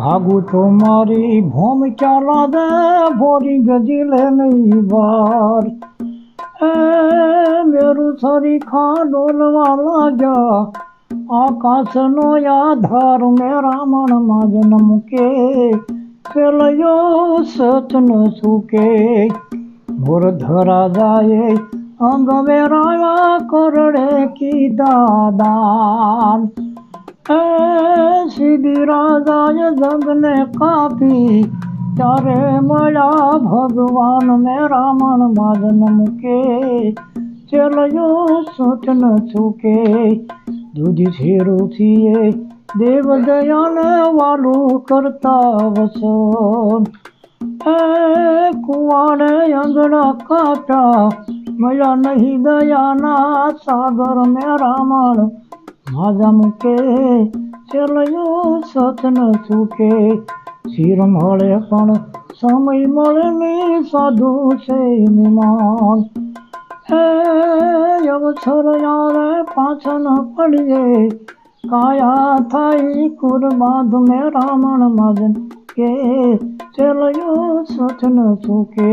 भागू तो मारी भूम चाला दे भोरी गजिले नहीं बार मेरू सरी खा डोलवा जा आकाश नो आधार मेरा मन मजन मुके चलयो सत न सुके भोर धरा जाए अंग मेरा करड़े की दादान सीधी राजा जग ने कापी चारे मया भगवान मेरा मन मजन मुके चलयो सोच न चूके दूधी छेरू थिए देव दया ने वालू करता वसन कुआरे अंगड़ा काटा मया नहीं दया ना सागर मेरा मन माजा मुके चलयो सत न चूके सिर मळे पण समय मळे नहीं साधु से मेहमान अवसर यारे पाछन पड़िए काया थाई कुर्बाद मेरा मन मजन के चलयो सत न चूके।